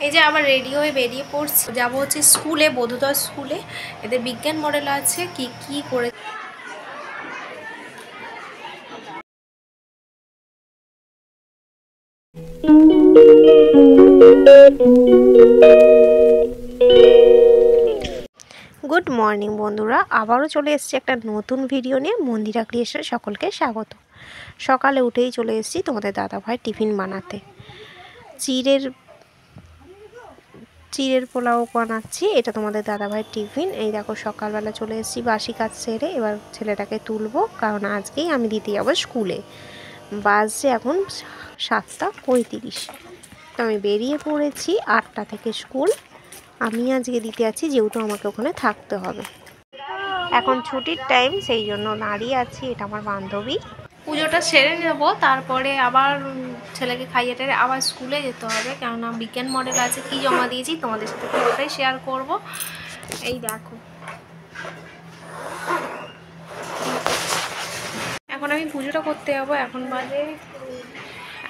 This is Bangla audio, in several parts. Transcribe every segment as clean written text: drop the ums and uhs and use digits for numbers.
এই যে আবার রেডি হয়ে বেরিয়ে পড়ছি, যাবো হচ্ছে স্কুলে, বোধোদয় স্কুলে। এদের বিজ্ঞান মডেল আছে, কি কি করে। গুড মর্নিং বন্ধুরা, আবারও চলে এসেছি একটা নতুন ভিডিও নিয়ে। মন্দিরা ক্রিয়েশনে সকলকে স্বাগত। সকালে উঠেই চলে এসেছি তোমাদের দাদাভাই টিফিন বানাতে। চিড়ের পোলাও বানাচ্ছি, এটা তোমাদের দাদাভাইয়ের টিফিন। এই দেখো সকালবেলা চলে এসেছি বাসি কাজ সেরে, এবার ছেলেটাকে তুলবো, কারণ আজকেই আমি দিতে যাবো স্কুলে। বাজছে এখন 7:35। তো আমি বেরিয়ে পড়েছি, 8টা থেকে স্কুল। আমি আজকে দিতে আছি, যেহেতু আমাকে ওখানে থাকতে হবে। এখন ছুটির টাইম, সেই জন্য দাঁড়িয়ে আছি। এটা আমার বান্ধবী। পুজোটা সেরে নেবো, তারপরে আবার ছেলেকে খাইয়ে টেরে আবার স্কুলে যেতে হবে, কেননা বিজ্ঞান মডেল আছে, কি জমা দিয়েছি তোমাদের সাথে পুরোটাই শেয়ার করব। এই দেখো, এখন আমি পুজোটা করতে যাবো। এখন বাজে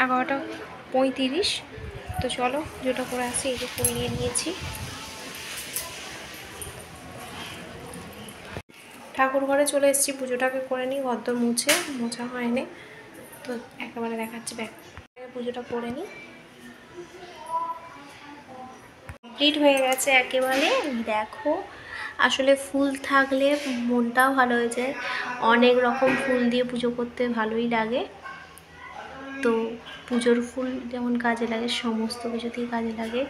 11:35। তো চলো পুজোটা করে আসি। এই যে ফুল নিয়ে নিয়েছি। ঠাকুর ঘরে চলে এসেছি, পুজোটাকে করে নিই। ঘর মোছা হয়নি, তো একেবারে দেখাচ্ছি ব্যাগ। পুজোটা করে নিই। কমপ্লিট হয়ে গেছে একেবারে। দেখো, আসলে ফুল থাকলে মনটাও ভালো হয়ে যায়। অনেক রকম ফুল দিয়ে পুজো করতে ভালোই লাগে। তো পুজোর ফুল যেমন কাজে লাগে, সমস্ত কিছুতেই কাজে লাগে।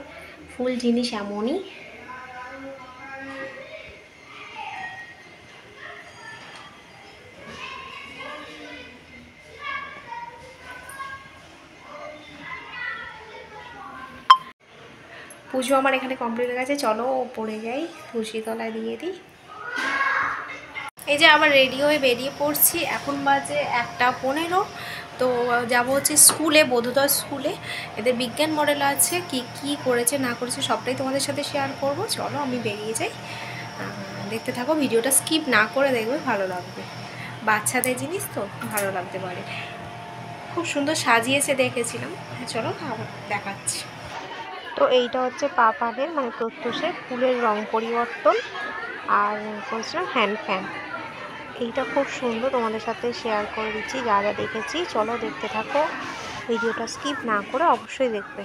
ফুল জিনিস এমনই। পুজো আমার এখানে কমপ্লিট হয়ে গেছে। চলো ওপরে যাই, তুলসী তলায় দিয়ে দিই। এই যে আবার রেডি হয়ে বেরিয়ে পড়ছি। এখন বাজে 1:15। তো যাবো হচ্ছে স্কুলে, বোধোদয় স্কুলে। এদের বিজ্ঞান মডেল আছে, কি কি করেছে না করেছে সবটাই তোমাদের সাথে শেয়ার করব। চলো আমি বেরিয়ে যাই, দেখতে থাকো। ভিডিওটা স্কিপ না করে দেখবে, ভালো লাগবে। বাচ্চাদের জিনিস তো ভালো লাগতে পারে। খুব সুন্দর সাজিয়েছে দেখেছিলাম। চলো আবার দেখাচ্ছি। তো এইটা হচ্ছে পাপানের, মানে প্রত্যুষে ফুলের রং পরিবর্তন, আর করেছিলাম হ্যান্ড ফ্যান। এইটা খুব সুন্দর, তোমাদের সাথে শেয়ার করে দিচ্ছি যা যা দেখেছি। চলো দেখতে থাকো, ভিডিওটা স্কিপ না করে অবশ্যই দেখবে।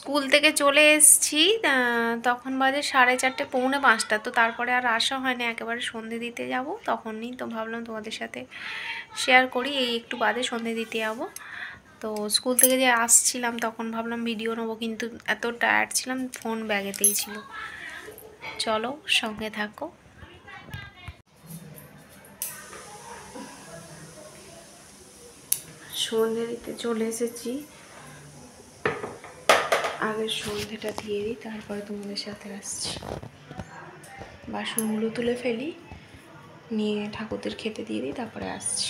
স্কুল থেকে চলে এসেছি, তখন বাজে 4:30 4:45। তো তারপরে আর আসা হয়নি, একেবারে সন্ধে দিতে যাব তখনই। তো ভাবলাম তোমাদের সাথে শেয়ার করি, এই একটু বাদে সন্ধে দিতে যাবো। তো স্কুল থেকে যে আসছিলাম তখন ভাবলাম ভিডিও নেবো, কিন্তু এত টায়ার্ড ছিলাম, ফোন ব্যাগেতেই ছিল। চলো সঙ্গে থাকো। সন্ধে দিতে চলে এসেছি, আগে সন্ধেটা দিয়ে দিই, তারপরে তোমাদের সাথে আসছি। বাসনগুলো তুলে ফেলি, নিয়ে ঠাকুরদের খেতে দিয়ে দিই, তারপরে আসছি।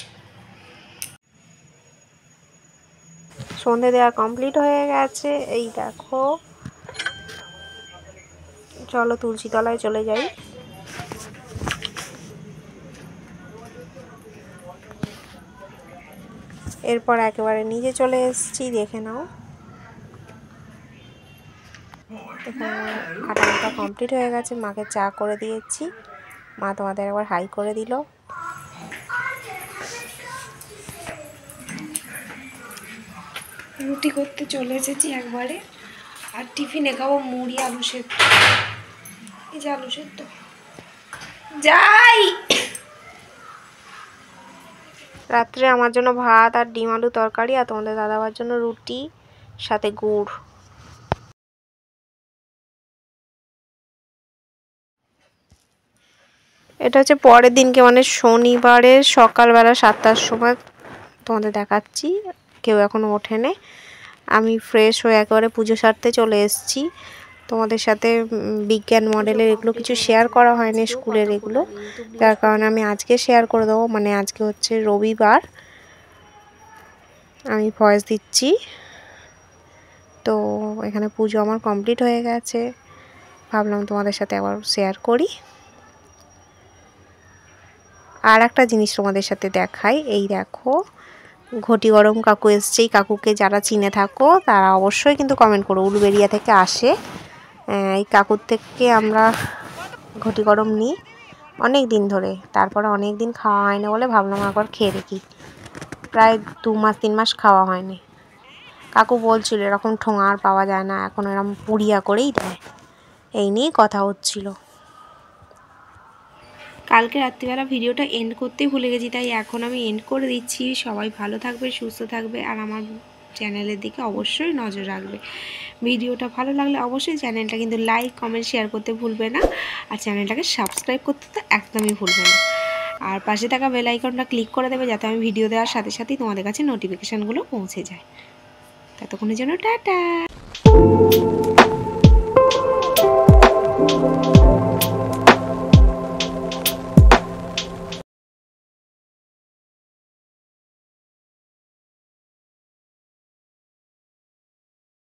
সন্ধে দেওয়া কমপ্লিট হয়ে গেছে, এই দেখো। চলো তুলসী তলায় চলে যাই। এরপর একেবারে নিচে চলে এসেছি, দেখে নাও। খাটানোটা কমপ্লিট হয়ে গেছে, মাকে চা করে দিয়েছি, মা তোমাদের একবার হাই করে দিল। রুটি করতে চলে এসেছি একবারে, আর টিফিনে খাবো মুড়ি আলু সেদ্ধ। এই যে আলু সেদ্ধ যাই। রাত্রে আমার জন্য ভাত আর ডিম আলু তরকারি, আর তোমাদের দাদাবার জন্য রুটি সাথে গুড়। এটা হচ্ছে পরের দিনকে, মানে শনিবারের সকালবেলা 7টার সময় তোমাদের দেখাচ্ছি। কেউ এখনো ওঠেনি, আমি ফ্রেশ হয়ে একেবারে পুজো সারতে চলে এসেছি। তোমাদের সাথে বিজ্ঞান মডেলের এগুলো কিছু শেয়ার করা হয়নি, স্কুলের এগুলো, যার কারণে আমি আজকে শেয়ার করে দেবো। মানে আজকে হচ্ছে রবিবার, আমি ভয়েস দিচ্ছি। তো এখানে পুজো আমার কমপ্লিট হয়ে গেছে, ভাবলাম তোমাদের সাথে আবার শেয়ার করি। আর একটা জিনিস তোমাদের সাথে দেখাই, এই দেখো ঘটি গরম কাকু এসছে। এই কাকুকে যারা চিনে থাকো তারা অবশ্যই কিন্তু কমেন্ট করো, উলুবেড়িয়া থেকে আসে। এই কাকুর থেকে আমরা ঘটি গরম নিই অনেক দিন ধরে, তারপরে অনেক দিন খাওয়া হয়নি বলে ভাবলাম একবার খেয়ে দেখি। প্রায় 2 মাস 3 মাস খাওয়া হয়নি। কাকু বলছিল এরকম ঠোঙা আর পাওয়া যায় না, এখন এরকম পুড়িয়া করেই দেয়। এই নিয়েই কথা হচ্ছিল। কালকে রাত্রিবেলা ভিডিওটা এন্ড করতেই ভুলে গেছি, তাই এখন আমি এন্ড করে দিচ্ছি। সবাই ভালো থাকবে, সুস্থ থাকবে, আর আমার চ্যানেলের দিকে অবশ্যই নজর রাখবে। ভিডিওটা ভালো লাগলে অবশ্যই চ্যানেলটা কিন্তু লাইক কমেন্ট শেয়ার করতে ভুলবে না, আর চ্যানেলটাকে সাবস্ক্রাইব করতে তো একদমই ভুলবে না। আর পাশে থাকা বেল আইকনটা ক্লিক করে দেবে, যাতে আমি ভিডিও দেওয়ার সাথে সাথেই তোমাদের কাছে নোটিফিকেশানগুলো পৌঁছে যায়। ততক্ষণের জন্য টাটা।